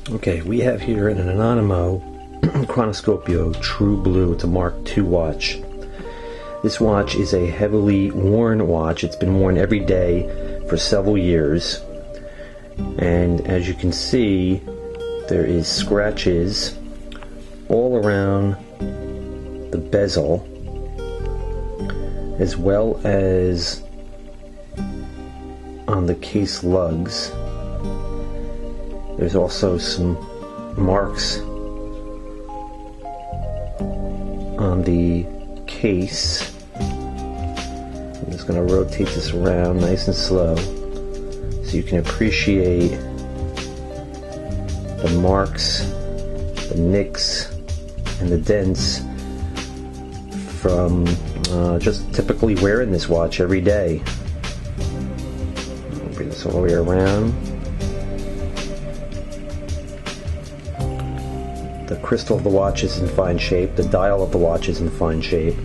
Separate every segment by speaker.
Speaker 1: Okay, we have here an Anonimo Chronoscopio True Blue. It's a Mark II watch. This watch is a heavily worn watch. It's been worn every day for several years. And as you can see, there is scratches all around the bezel, as well as on the case lugs. There's also some marks on the case. I'm just going to rotate this around nice and slow so you can appreciate the marks, the nicks, and the dents from just typically wearing this watch every day. I'll bring this all the way around. The crystal of the watch is in fine shape. The dial of the watch is in fine shape.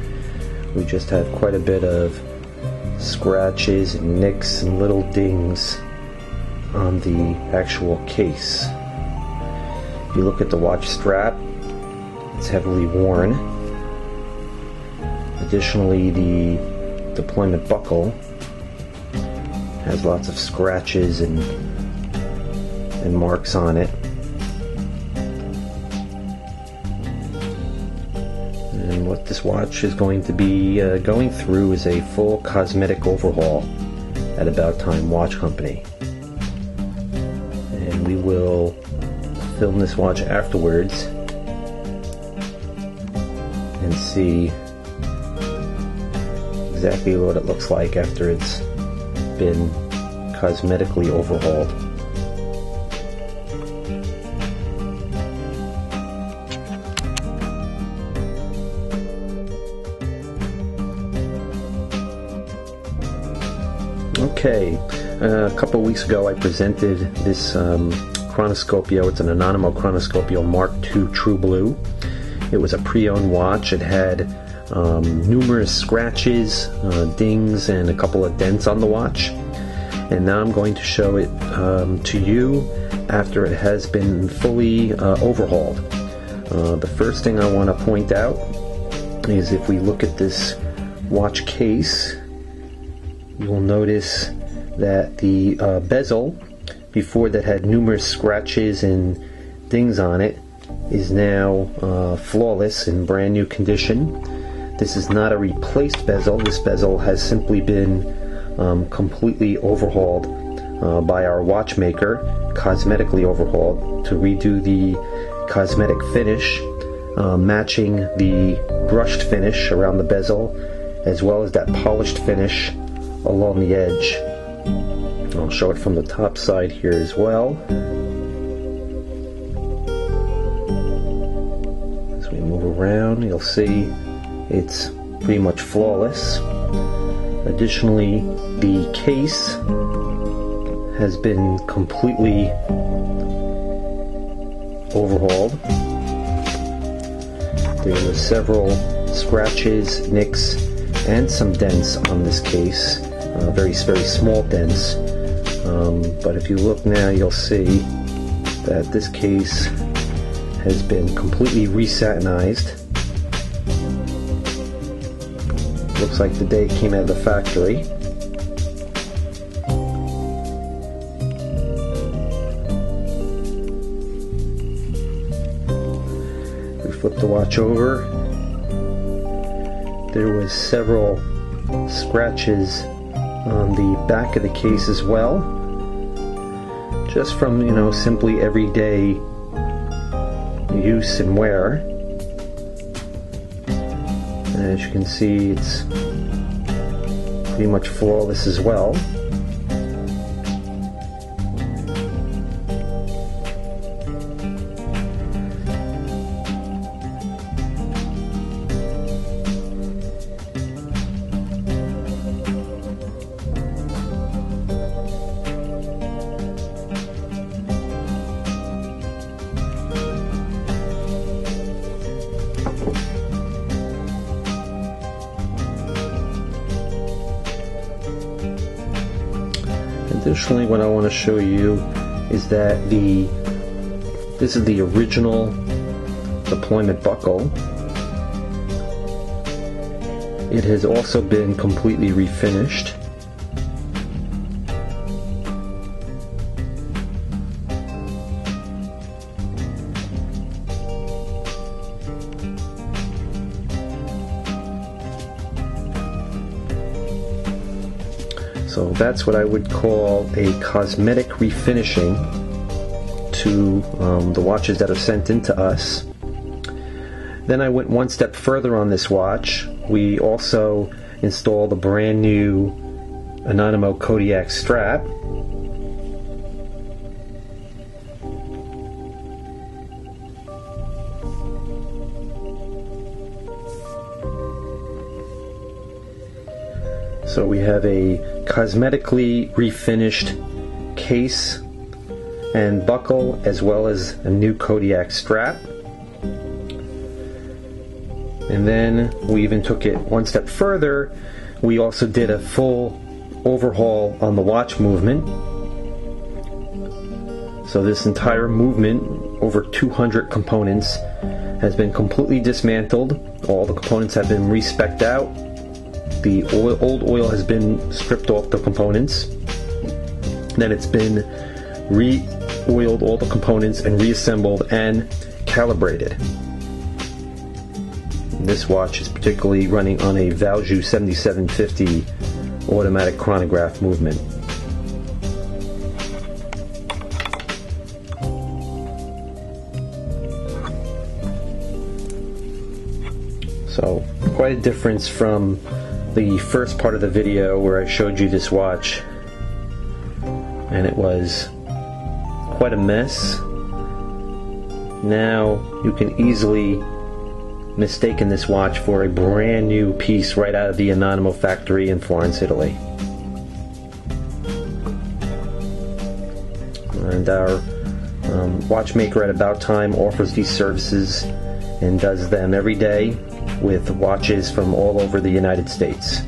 Speaker 1: We just have quite a bit of scratches and nicks and little dings on the actual case. If you look at the watch strap, it's heavily worn. Additionally, the deployment buckle has lots of scratches and marks on it. And what this watch is going to be going through is a full cosmetic overhaul at About Time Watch Company. And we will film this watch afterwards and see exactly what it looks like after it's been cosmetically overhauled. Okay, a couple of weeks ago I presented this Chronoscopio. It's an Anonimo Chronoscopio Mark II True Blue. It was a pre-owned watch. It had numerous scratches, dings, and a couple of dents on the watch. And now I'm going to show it to you after it has been fully overhauled. The first thing I want to point out is if we look at this watch case, you will notice that the bezel, before that had numerous scratches and dings on it, is now flawless in brand new condition. This is not a replaced bezel. This bezel has simply been completely overhauled by our watchmaker, cosmetically overhauled, to redo the cosmetic finish, matching the brushed finish around the bezel, as well as that polished finish along the edge. I'll show it from the top side here as well. As we move around, you'll see it's pretty much flawless. Additionally, the case has been completely overhauled. There were several scratches, nicks, and some dents on this case. Very small dents. But if you look now, you'll see that this case has been completely resatinized. Looks like the day it came out of the factory. We flip the watch over. There was several scratches on the back of the case as well, just from, simply everyday use and wear. And as you can see, it's pretty much flawless as well. Additionally, what I want to show you is that this is the original deployment buckle. It has also been completely refinished. So that's what I would call a cosmetic refinishing to the watches that are sent into us. Then I went one step further on this watch. We also installed a brand new Anonimo Kodiak strap. So we have a cosmetically refinished case and buckle, as well as a new Kodiak strap. And then we even took it one step further. We also did a full overhaul on the watch movement. So this entire movement, over 200 components, has been completely dismantled. All the components have been re-specced out. The old oil has been stripped off the components. Then it's been re-oiled, all the components, and reassembled and calibrated. This watch is particularly running on a Valjoux 7750 automatic chronograph movement. So quite a difference from the first part of the video where I showed you this watch, and it was quite a mess. Now you can easily mistake this watch for a brand new piece right out of the Anonimo factory in Florence, Italy. And our watchmaker at About Time offers these services and does them every day with watches from all over the United States.